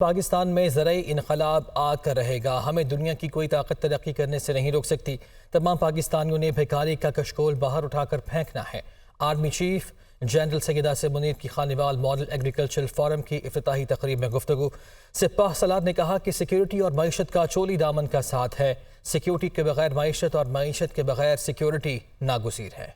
پاکستان میں زرعی انقلاب آ کر رہے گا، ہمیں دنیا کی کوئی طاقت ترقی کرنے سے نہیں روک سکتی۔ تمام پاکستانیوں نے بھیکاری کا کشکول باہر اٹھا کر پھینکنا ہے۔ Army chief general Syed Asim Munir کی خانوال ماڈل ایگریکلچرل فورم کی افتتاحی تقریب میں گفتگو۔ سپاہ سالار نے کہا کہ سیکیورٹی اور معیشت کا چولی دامن کا ساتھ ہے۔ سیکیورٹی کے بغیر معیشت اور معیشت کے بغیر سیکیورٹی ناگزیر ہے۔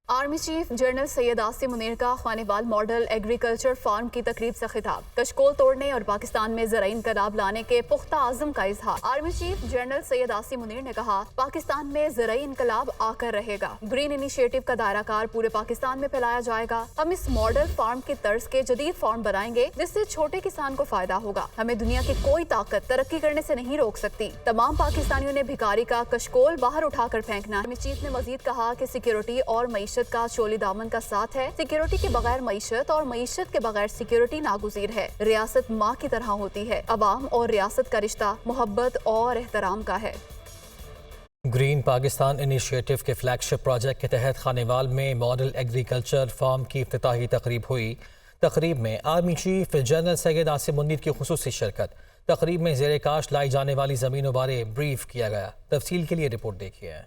Army chief general Syed Asim Munir کا خانوال ماڈل ایگریکلچر فارم کی تقریب سے خطاب۔ کشکول توڑنے اور پاکستان میں زرعی انقلاب لانے کے پختہ عزم کا اظہار۔ Army chief general Syed Asim Munir نے کہا، پاکستان میں زرعی انقلاب آ کر رہے گا۔ گرین انیشیٹو کا دائرہ کار پورے پاکستان میں پھیلایا جائے گا۔ ہم اس ماڈل فارم کی طرز کے جدید فارم بنائیں گے جس سے چھوٹے کسان کو فائدہ ہوگا۔ ہمیں دنیا کی کوئی طاقت ترقی کرنے سے نہیں روک سکتی۔ تمام پاکستانیوں نے بھیکاری کا کشکول باہر اٹھا کر پھینکنا۔ آرمی چیف نے مزید کہا کہ سیکیورٹی اور معیشت کا چولی دامن کا ساتھ ہے۔ سیکیورٹی کے بغیر معیشت اور معیشت کے بغیر سیکیورٹی ناگزیر ہے۔ ریاست ماں کی طرح ہوتی ہے۔ عوام اور ریاست کا رشتہ محبت اور احترام کا ہے۔ گرین پاکستان انیشیٹو کے فلیگ شپ پروجیکٹ کے تحت خانوال میں ماڈل ایگریکلچر فارم کی افتتاحی تقریب ہوئی۔ تقریب میں army chief general Syed Asim Munir کی خصوصی شرکت۔ تقریب میں زیر کاشت لائی جانے والی زمینوں بارے بریف کیا گیا۔ تفصیل کے لیے رپورٹ دیکھیے۔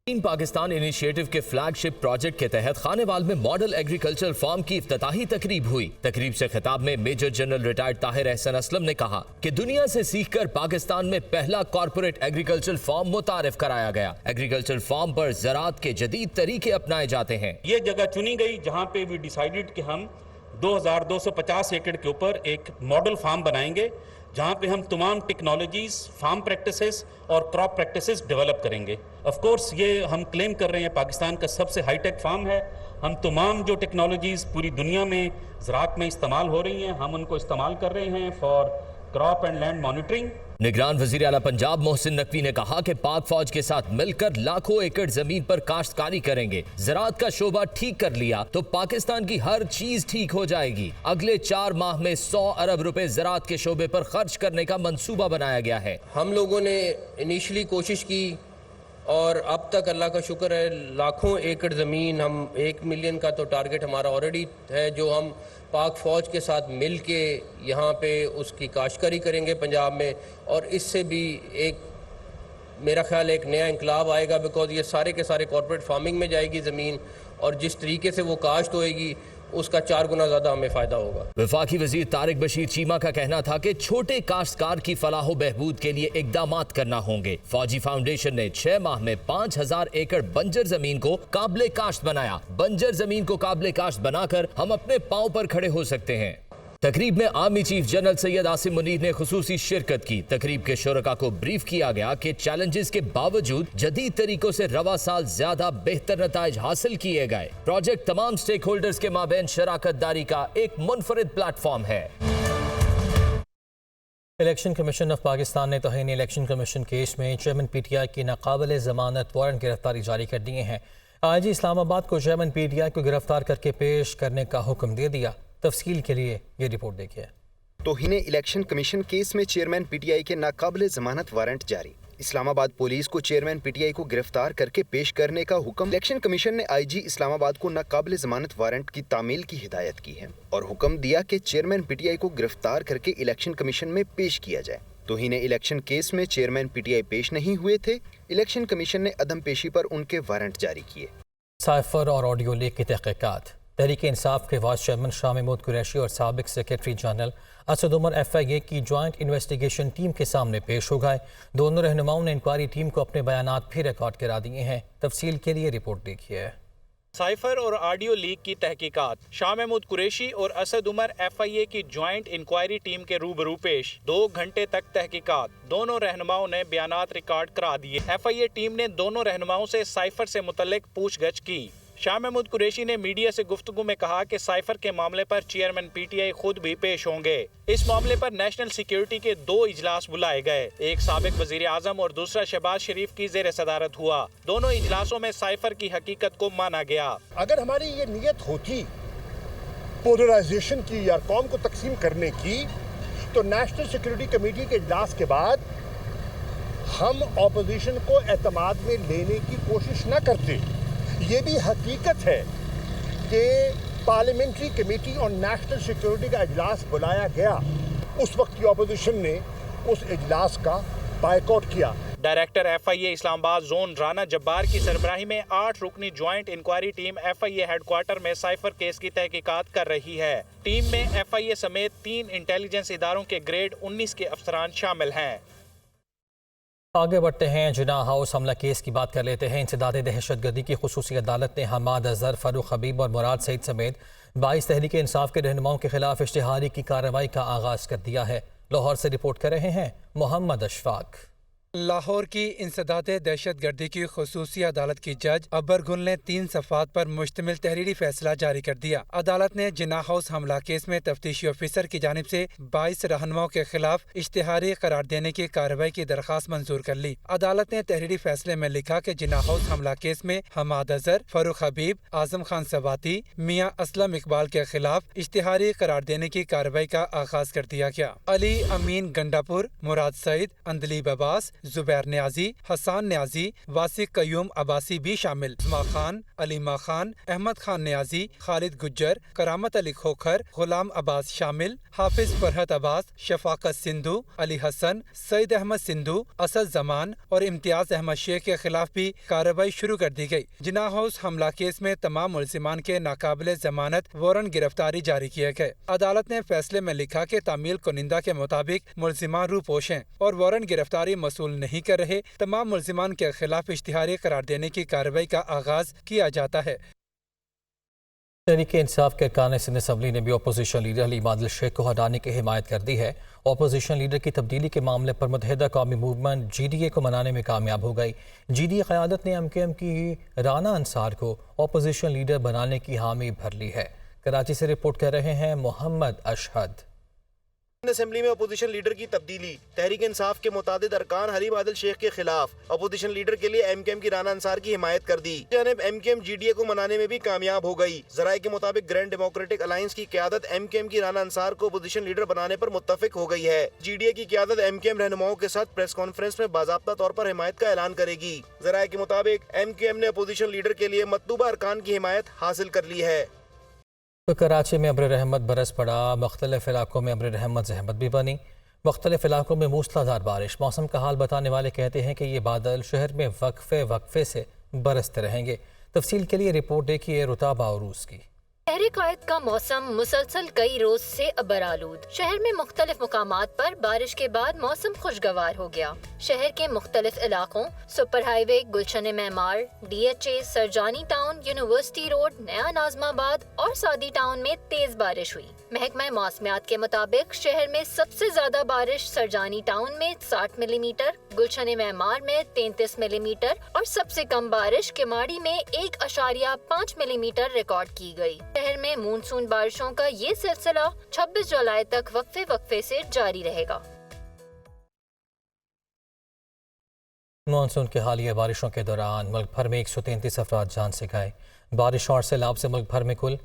گرین پاکستان انیشیٹو کے فلیگ شپ پروجیکٹ کے تحت خانوال میں ماڈل ایگریکلچر فارم کی افتتاحی تقریب ہوئی۔ تقریب سے خطاب میں میجر جنرل ریٹائرڈ طاہر احسن اسلم نے کہا کہ دنیا سے سیکھ کر پاکستان میں پہلا کارپوریٹ ایگریکلچر فارم متعارف کرایا گیا۔ ایگریکلچر فارم پر زراعت کے جدید طریقے اپنائے جاتے ہیں۔ یہ جگہ چنی گئی جہاں پہ وی ڈیسائیڈڈ کہ ہم 2250 ایکڑ کے اوپر ایک ماڈل فارم بنائیں گے جہاں پہ ہم تمام ٹیکنالوجیز، فارم پریکٹسز اور کراپ پریکٹسز ڈیولپ کریں گے۔ آف کورس یہ ہم کلیم کر رہے ہیں پاکستان کا سب سے ہائی ٹیک فارم ہے۔ ہم تمام جو ٹیکنالوجیز پوری دنیا میں زراعت میں استعمال ہو رہی ہیں ہم ان کو استعمال کر رہے ہیں for crop and land monitoring. نگران وزیر اعلیٰ پنجاب محسن نقوی نے کہا کہ پاک فوج کے ساتھ مل کر لاکھوں ایکڑ زمین پر کاشتکاری کریں گے۔ زراعت کا شعبہ ٹھیک کر لیا تو پاکستان کی ہر چیز ٹھیک ہو جائے گی۔ اگلے 4 ماہ میں 100 ارب روپے زراعت کے شعبے پر خرچ کرنے کا منصوبہ بنایا گیا ہے۔ ہم لوگوں نے انیشلی کوشش کی اور اب تک اللہ کا شکر ہے لاکھوں ایکڑ زمین، ہم 1 ملین کا تو ٹارگٹ ہمارا آلریڈی ہے جو ہم پاک فوج کے ساتھ مل کے یہاں پہ اس کی کاشتکاری کریں گے پنجاب میں، اور اس سے بھی ایک میرا خیال ایک نیا انقلاب آئے گا، بیکاز یہ سارے کے سارے کارپوریٹ فارمنگ میں جائے گی زمین، اور جس طریقے سے وہ کاشت ہوئے گی اس کا 4 گنا زیادہ ہمیں فائدہ ہوگا۔ وفاقی وزیر طارق بشیر چیمہ کا کہنا تھا کہ چھوٹے کاشتکار کی فلاح و بہبود کے لیے اقدامات کرنا ہوں گے۔ فوجی فاؤنڈیشن نے 6 ماہ میں 5000 ایکڑ بنجر زمین کو قابل کاشت بنایا۔ بنجر زمین کو قابل کاشت بنا کر ہم اپنے پاؤں پر کھڑے ہو سکتے ہیں۔ تقریب میں army chief general Syed Asim Munir نے خصوصی شرکت کی۔ تقریب کے شرکاء کو بریف کیا گیا کہ چیلنجز کے باوجود جدید طریقوں سے رواں سال زیادہ بہتر نتائج حاصل کیے گئے۔ پروجیکٹ تمام سٹیک ہولڈرز کے مابین شراکت داری کا ایک منفرد پلیٹ فارم ہے۔ الیکشن کمیشن آف پاکستان نے توہین الیکشن کمیشن کیس میں چیئرمین پی ٹی آئی کی ناقابل ضمانت وارنٹ گرفتاری جاری کر دیے ہیں۔ آئی جی اسلام آباد کو چیئرمین پی ٹی آئی کو گرفتار کر کے پیش کرنے کا حکم دے دیا۔ تفصیل کے لیے یہ رپورٹ دیکھیے۔ توہین الیکشن کمیشن کیس میں چیئرمین پی ٹی آئی کے ناقابل ضمانت وارنٹ جاری۔ اسلام آباد پولیس کو چیئرمین پی ٹی آئی کو گرفتار کر کے پیش کرنے کا حکم۔ الیکشن کمیشن نے آئی جی اسلام آباد کو ناقابل ضمانت وارنٹ کی تعمیل کی ہدایت کی ہے اور حکم دیا کہ چیئرمین پی ٹی آئی کو گرفتار کر کے الیکشن کمیشن میں پیش کیا جائے۔ توہین الیکشن کیس میں چیئرمین پی ٹی آئی پیش نہیں ہوئے تھے۔ الیکشن کمیشن نے عدم پیشی پر ان کے وارنٹ جاری کیے۔ سائفر اور آڈیو لیک کی تحقیقات۔ تحریک انصاف کے وائس چیئرمین شاہ محمود قریشی اور سابق secretary general Asad Umar F آئی اے کی جوائنٹ انویسٹیگیشن ٹیم کے سامنے پیش ہو گئے۔ دونوں رہنماؤں نے انکوائری ٹیم کو اپنے بیانات بھی ریکارڈ کرا دیے ہیں۔ تفصیل کے لیے رپورٹ دیکھیے۔ سائفر اور آڈیو لیک کی تحقیقات۔ شاہ محمود قریشی اور اسد عمر ایف آئی اے کی جوائنٹ انکوائری ٹیم کے روبرو پیش۔ 2 گھنٹے تک تحقیقات۔ دونوں رہنماؤں نے بیانات ریکارڈ کرا دیے۔ ایف آئی اے ٹیم نے دونوں رہنماؤں سے سائفر سے متعلق پوچھ گچھ کی۔ شاہ محمود قریشی نے میڈیا سے گفتگو میں کہا کہ سائفر کے معاملے پر چیئرمین پی ٹی آئی خود بھی پیش ہوں گے۔ اس معاملے پر نیشنل سیکیورٹی کے 2 اجلاس بلائے گئے۔ ایک سابق وزیر اعظم اور دوسرا شہباز شریف کی زیر صدارت ہوا۔ دونوں اجلاسوں میں سائفر کی حقیقت کو مانا گیا۔ اگر ہماری یہ نیت ہوتی پولرائزیشن کی یا قوم کو تقسیم کرنے کی تو نیشنل سیکیورٹی کمیٹی کے اجلاس کے بعد ہم اپوزیشن کو اعتماد میں لینے کی کوشش نہ کرتے۔ یہ بھی حقیقت ہے کہ parliamentary committee on national security का इजलास बुलाया गया, उस वक्त की अपोजिशन ने उस इजलास का बायकॉट किया। Director FIA Islamabad zone Rana Jabbar की सरबराही में 8 रुकनी joint inquiry team FIA headquarter में साइफर केस की तहकीकात कर रही है। टीम में FIA समेत 3 इंटेलिजेंस इदारों के ग्रेड 19 के अफसरान शामिल हैं। आगे बढ़ते हैं, जिन्ना हाउस हमला केस की बात कर लेते हैं। इंसदाद दहशतगर्दी की खुसूसी अदालत ने हमाद अजहर, फारूक हबीब और मुराद सईद समेत 22 तहरीक इंसाफ के रहनुमाओं के खिलाफ इश्तिहारी की कार्रवाई का आगाज़ कर दिया है। लाहौर से रिपोर्ट कर रहे हैं मोहम्मद अशफाक। लाहौर की इंसदाद दहशतगर्दी की खुसूसी अदालत की जज अब्बर गुल ने 3 सफ़ात पर मुश्तमिल तहरीरी फैसला जारी कर दिया। अदालत ने जिन्ना हाउस हमला केस में तफ्तीशी ऑफिसर की जानिब से 22 रहनुमाओं के खिलाफ इश्तिहारी करार देने की कार्रवाई की दरख्वास्त मंजूर कर ली। अदालत ने तहरीरी फैसले में लिखा कि जिन्ना हाउस हमला केस में हमाद अजहर, फारूक हबीब, आजम खान सवाती, मियाँ असलम इकबाल के खिलाफ इश्तिहारी करार देने की कार्रवाई का आगाज कर दिया गया। अली अमीन गंडापुर, मुराद सईद, अंदलीब अब्बास, जुबैर न्याजी, हसान न्याजी, वासिक कयूम अब्बासी भी शामिल। उस्मा खान, अलीमा खान, अहमद खान न्याजी, खालिद गुज्जर, करामत अली खोखर, गुलाम अब्बास शामिल। हाफिज फरहत अब्बास, शफाकत सिंधु, अली हसन, सईद अहमद सिंधु, असद जमान और इम्तियाज अहमद शेख के खिलाफ भी कार्रवाई शुरू कर दी गई। जिन्ना हाउस हमला केस में तमाम मुल्जिमान के नाकाबिले जमानत वारंट गिरफ्तारी जारी किए गए। अदालत ने फैसले में लिखा कि तामील कुनिंदा के मुताबिक मुल्जिमान रूपोश हैं और वारंट गिरफ्तारी मसूल नहीं कर रहे। तमाम मुल्जिमान के खिलाफ इश्तिहारी करार देने की कार्रवाई का आगाज किया जाता है। तहरीक इंसाफ के अरकान सिंध असम्बली ने भी अपोजिशन लीडर अली मादिल शेख को हटाने की हिमायत कर दी है। अपोजिशन लीडर की तब्दीली के मामले पर मुत्तहिदा कौमी मूवमेंट GDA को मनाने में कामयाब हो गई। GDA क़यादत ने MKM की राना अंसार को अपोजिशन लीडर बनाने की हामी भर ली है। कराची से रिपोर्ट कर रहे हैं मोहम्मद अशहद। असेंबली में अपोजिशन लीडर की तब्दीली, तहरीक इंसाफ के मुतादिद अरकान अली मादिल शेख के खिलाफ अपोजिशन लीडर के लिए MKM की राना अंसार की हिमायत कर दी। जानिब MKM GDA को मनाने में भी कामयाब हो गई। जराये के मुताबिक ग्रैंड डेमोक्रेटिक अलायंस की क़यादत MKM की राना अंसार को अपोजिशन लीडर बनाने पर मुत्तफिक हो गई है। GDA की क़यादत MKM रहनुमाओं के साथ प्रेस कॉन्फ्रेंस में बाज़ाब्ता तौर पर हिमायत का ऐलान करेगी। जराये के मुताबिक MKM ने अपोजिशन लीडर के लिए मतलूबा अरकान की हिमायत हासिल कर ली है। तो कराची में अब्र रहमत बरस पड़ा, मुख्तलिफ इलाकों में अब्र रहमत ज़हमत भी बनी। मुख्तलिफ इलाकों में मूसलाधार बारिश। मौसम का हाल बताने वाले कहते हैं कि ये बादल शहर में वक्फे से बरसते रहेंगे। तफसील के लिए रिपोर्ट देखिए रुताबा उरूस की। शहर कायद का मौसम मुसलसल कई रोज से अबरालूद। शहर में मुख्तलिफ मुकामात पर बारिश के बाद मौसम खुशगवार हो गया। शहर के मुख्तलिफ इलाकों super highway, Gulshan Maymar, DHA, Surjani town, university road, Naya Nazimabad और सादी टाउन में तेज बारिश हुई। महकमा मौसमियात के मुताबिक शहर में सबसे ज्यादा बारिश सरजानी टाउन में 60 मिलीमीटर, गुलशन मेमार में 33 मिलीमीटर और सबसे कम बारिश किमाड़ी में 1.5 मिलीमीटर रिकॉर्ड की गई। शहर में मानसून बारिशों का ये सिलसिला 26 जुलाई तक वक्फे से जारी रहेगा। मानसून के हालिया बारिशों के दौरान मुल्क भर में 133 अफराद जान से गए। बारिश और सैलाब से मुल्क भर में कुल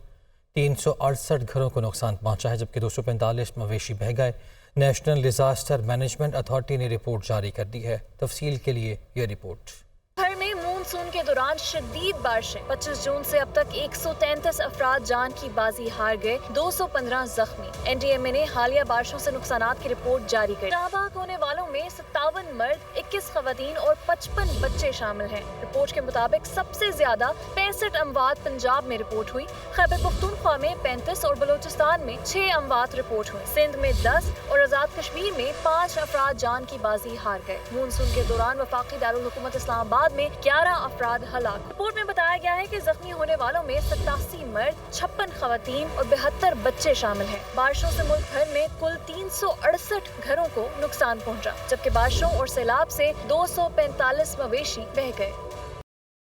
368 घरों को नुकसान पहुंचा है, जबकि 245 मवेशी बह गए। नेशनल डिजास्टर मैनेजमेंट अथॉरिटी ने रिपोर्ट जारी कर दी है। तफसील के लिए ये रिपोर्ट। भर में मानसून के दौरान शदीद बारिशें। 25 जून से अब तक 133 अफराद जान की बाजी हार गए, 215 जख्मी। NDMA ने हालिया बारिशों से नुकसानात की रिपोर्ट जारी की। हलाक होने वालों में 57 मर्द, 21 खवातीन और 55 बच्चे शामिल हैं। रिपोर्ट के मुताबिक सबसे ज्यादा 65 अमवात पंजाब में रिपोर्ट हुई। खैबर पख्तूनख्वा में 35 और बलोचिस्तान में 6 अमवात रिपोर्ट हुई। सिंध में 10 और आजाद कश्मीर में 5 अफराद जान की बाजी हार गए। मानसून के दौरान वफाकी दारुल हुकूमत इस्लामाबाद में 11 अफराद हलाक। रिपोर्ट में बताया गया है कि जख्मी होने वालों में 87 मर्द, 56 खवातीन और 72 बच्चे शामिल हैं। बारिशों से मुल्क भर में कुल 368 घरों को नुकसान पहुंचा, जबकि बारिशों और सैलाब से 245 मवेशी बह गए।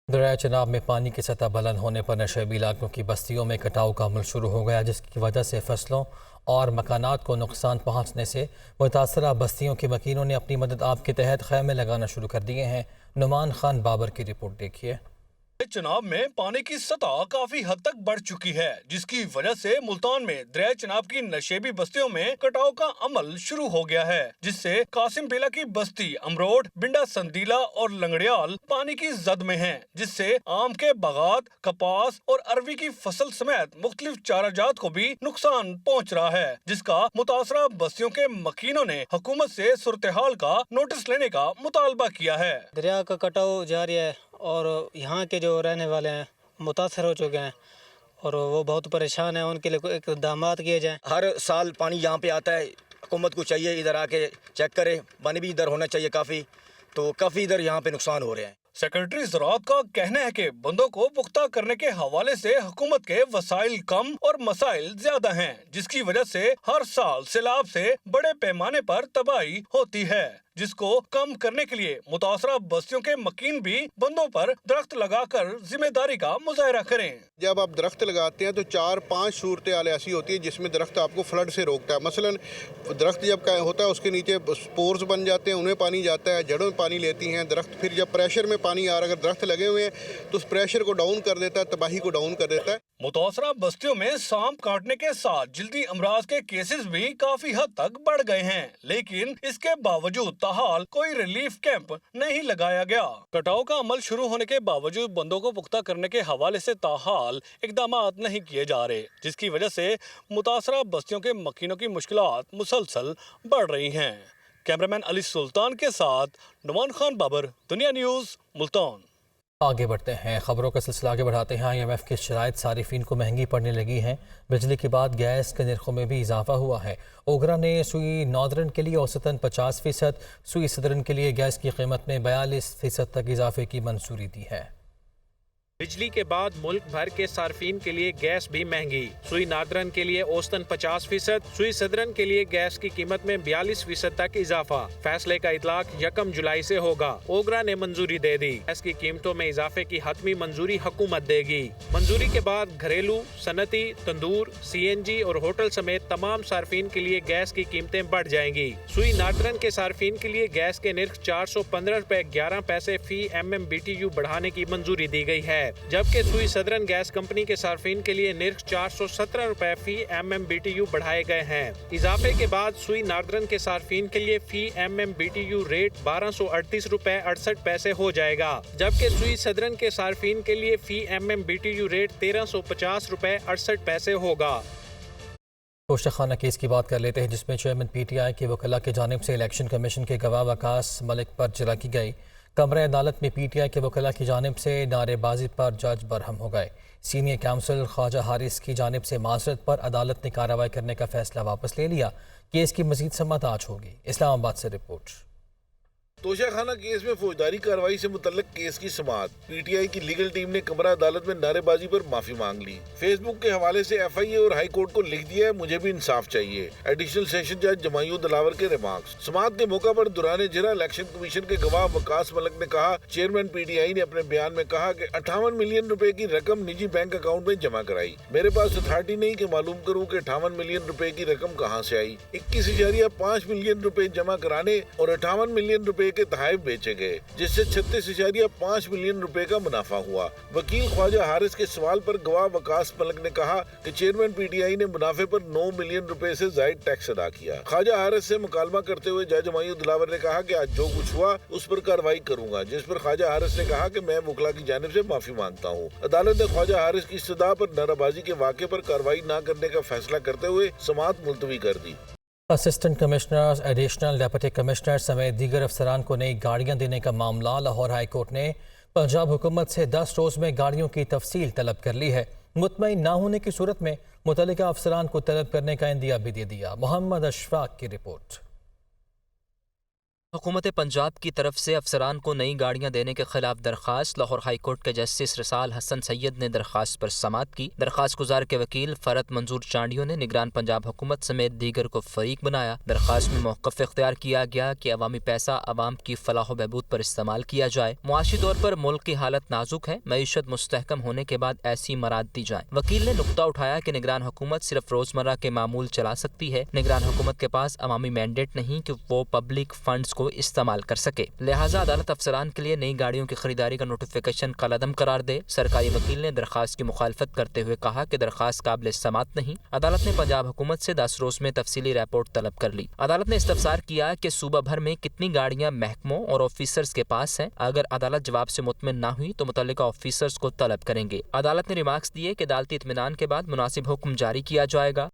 दरिया चनाब में पानी की सतह बुलंद होने पर नशेबी इलाकों की बस्तियों में कटाव का अमल शुरू हो गया, जिसकी वजह से फसलों और मकानात को नुकसान पहुंचने से मुतासरा बस्तियों के वकीलों ने अपनी मदद आप के तहत खैमे लगाना शुरू कर दिए हैं। नुमान खान बाबर की रिपोर्ट देखिए। चनाब में पानी की सतह काफी हद तक बढ़ चुकी है, जिसकी वजह से मुल्तान में दरिया चनाब की नशेबी बस्तियों में कटाव का अमल शुरू हो गया है, जिससे कासिम बेला की बस्ती अमरोड, बिंडा संदीला और लंगड़ियाल पानी की जद में हैं, जिससे आम के बागात, कपास और अरवी की फसल समेत मुख्तलिफ चाराजात को भी नुकसान पहुँच रहा है, जिसका मुतासरा बस्तियों के मकीनों ने हुकूमत से सूरत हाल का नोटिस लेने का मुतालबा किया है। दरिया का कटाव जारी है और यहाँ के जो रहने वाले हैं मुतासर हो चुके हैं और वो बहुत परेशान हैं, उनके लिए इक़दाम किए जाएं। हर साल पानी यहाँ पे आता है, हुकूमत को चाहिए इधर आके चेक करे, पानी भी इधर होना चाहिए काफ़ी इधर यहाँ पे नुकसान हो रहे हैं। सेक्रेटरी ज़राअत का कहना है कि बंदों को पुख्ता करने के हवाले से हुकूमत के वसाइल कम और मसाइल ज्यादा हैं, जिसकी वजह से हर साल सैलाब से बड़े पैमाने पर तबाही होती है, जिसको कम करने के लिए मुतासरा बस्तियों के मकीन भी बंदों पर दरख्त लगाकर जिम्मेदारी का मुजाहरा करें। जब आप दरख्त लगाते हैं तो 4-5 सूरत हाल ऐसी होती है जिसमें दरख्त आपको फ्लड से रोकता है। मसलन दरख्त जब होता है उसके नीचे स्पोर्स बन जाते हैं, उन्हें पानी जाता है, जड़ों में पानी लेती हैं दरख्त, फिर जब प्रेशर में पानी आ रहा है, अगर दरख्त लगे हुए हैं तो उस प्रेशर को डाउन कर देता है, तबाही को डाउन कर देता है। मुतासरा बस्तियों में सांप काटने के साथ जल्दी अमराज के केसेस भी काफी हद तक बढ़ गए हैं, लेकिन इसके बावजूद ताहाल कोई रिलीफ कैंप नहीं लगाया गया। कटाव का अमल शुरू होने के बावजूद बंदों को पुख्ता करने के हवाले से ताहाल इकदाम नहीं किए जा रहे, जिसकी वजह से मुतासरा बस्तियों के मकीनों की मुश्किलात मुसलसल बढ़ रही हैं। कैमरामैन अली सुल्तान के साथ नुमान खान बाबर, दुनिया न्यूज, मुल्तान। आगे बढ़ते हैं, खबरों का सिलसिला आगे बढ़ाते हैं। IMF की शराइत सारिफीन को महंगी पड़ने लगी हैं। बिजली के बाद गैस के निर्खों में भी इजाफा हुआ है। ओगरा ने सुई नॉर्दर्न के लिए औसतन 50%, सुई सदर्न के लिए गैस की कीमत में 42% तक इजाफे की मंजूरी दी है। बिजली के बाद मुल्क भर के सार्फिन के लिए गैस भी महंगी। सुई नादरन के लिए औसतन 50%, सुई सदरन के लिए गैस की कीमत में 42% तक इजाफा। फैसले का इतलाक 1 जुलाई से होगा। ओगरा ने मंजूरी दे दी। गैस की कीमतों में इजाफे की हतमी मंजूरी हुकूमत देगी। मंजूरी के बाद घरेलू, सनती, तंदूर, CNG और होटल समेत तमाम सार्फिन के लिए गैस की कीमतें बढ़ जाएंगी। सुई नादरन के सार्फिन के लिए गैस के निर्ख 415 रुपए 11 पैसे फी MMBTU बढ़ाने की मंजूरी दी गई है, जबकि सुई सदरन गैस कंपनी के सार्फिन के लिए निर्ख 417 रुपए फी MMBTU बढ़ाए गए हैं। इजाफे के बाद सुई नार्दरन के सार्फिन के लिए फी MMBTU रेट 1238 रुपए 68 पैसे हो जाएगा, जबकि सुई सदरन के सार्फिन के लिए फी MMBTU रेट 1350 रुपए 68 पैसे होगा। कोष्ठाखाना केस की बात कर लेते हैं, जिसमें चेयरमैन PTI के वकला की जानिब से इलेक्शन कमीशन के गवाह वकास मलिक पर जला की गई। कमरे अदालत में PTI के वकला की जानिब से नारेबाजी पर जज बरहम हो गए। सीनियर काउंसिल ख्वाजा हारिस की जानिब से माजरत पर अदालत ने कार्रवाई करने का फैसला वापस ले लिया। केस की मजीद समाअत आज होगी। इस्लामाबाद से रिपोर्ट। तोशाखाना केस में फौजदारी कार्रवाई से मुतल्लिक केस की समाअत। PTI की लीगल टीम ने कमरा अदालत में नारेबाजी पर माफी मांग ली। फेसबुक के हवाले से FIA और हाई कोर्ट को लिख दिया है, मुझे भी इंसाफ चाहिए। एडिशनल सेशन जज जमायू दिलावर के रिमार्क्स। समाअत के मौका पर दुराने जिरा इलेक्शन कमीशन के गवाह वकास मलिक ने कहा, चेयरमैन PTI ने अपने बयान में कहा कि 58 मिलियन रुपए की रकम निजी बैंक अकाउंट में जमा कराई। मेरे पास अथॉरिटी नहीं कि मालूम करूँ कि 58 मिलियन रुपए की रकम कहाँ से आई। 21.5 मिलियन रुपए जमा कराने और 58 मिलियन रुपए के तहफ़ बेचे गए, जिससे 36.5 मिलियन रुपए का मुनाफा हुआ। वकील ख्वाजा हारिस के सवाल पर गवाह वकास मलिक ने कहा कि चेयरमैन PTI ने मुनाफे पर 9 मिलियन रुपए से जायद टैक्स अदा किया। ख्वाजा हारिस से मुकालमा करते हुए जज जमायू दिलावर ने कहा कि आज जो कुछ हुआ उस पर कार्रवाई करूंगा, जिस पर ख्वाजा हारिस ने कहा कि मैं वकला की जानिब से माफी मांगता हूँ। अदालत ने ख्वाजा हारिस की इस्तदा पर नाराबाजी के वाक़े पर कार्रवाई न करने का फैसला करते हुए समाअत मुलतवी कर दी। Assistant commissioners, additional deputy commissioner समेत दीगर अफसरान को नई गाड़ियां देने का मामला। लाहौर हाई कोर्ट ने पंजाब हुकूमत से 10 रोज़ में गाड़ियों की तफसील तलब कर ली है। मुतमईन ना होने की सूरत में मुतल्लिका अफसरान को तलब करने का इंदिया भी दे दिया। मोहम्मद अशफाक की रिपोर्ट। हुकूमत पंजाब की तरफ से अफसरान को नई गाड़ियां देने के खिलाफ दरख्वास्त। लाहौर हाई कोर्ट के जस्टिस रसाल हसन सैयद ने दरख्वास्त पर समाअत की। दरख्वास्त गुजार के वकील फरत मंजूर चांडियों ने निगरान पंजाब हुकूमत समेत दीगर को फरीक बनाया। दरख्वास्त में मौक़िफ़ इख्तियार किया गया कि अवामी पैसा अवाम की फलाह बहबूद पर इस्तेमाल किया जाए। मुआशी तौर पर मुल्क की हालत नाजुक है, मईशत मुस्तहकम होने के बाद ऐसी मराद दी जाए। वकील ने नुक्ता उठाया कि निगरान हुकूमत सिर्फ रोजमर्रा के मामूल चला सकती है। निगरान हुकूमत के पास अवामी मैंडेट नहीं कि वो पब्लिक फंड्स को इस्तेमाल कर सके। लिहाजा अदालत अफसरान के लिए नई गाड़ियों की खरीदारी का नोटिफिकेशन कलअदम करार दे। सरकारी वकील ने दरखास्त की मुखालफत करते हुए कहा कि दरखास्त काबिल समात नहीं। अदालत ने पंजाब हुकूमत से 10 रोज में तफसीली रिपोर्ट तलब कर ली। अदालत ने इस्तफसार किया कि सूबा भर में कितनी गाड़ियां महकमों और ऑफिसर्स के पास हैं। अगर अदालत जवाब से मुतमिन ना हुई तो मुतल्लिका ऑफिसर्स को तलब करेंगे। अदालत ने रिमार्क्स दिए कि अदालती इत्मीनान के बाद मुनासिब हुक्म जारी किया जाएगा।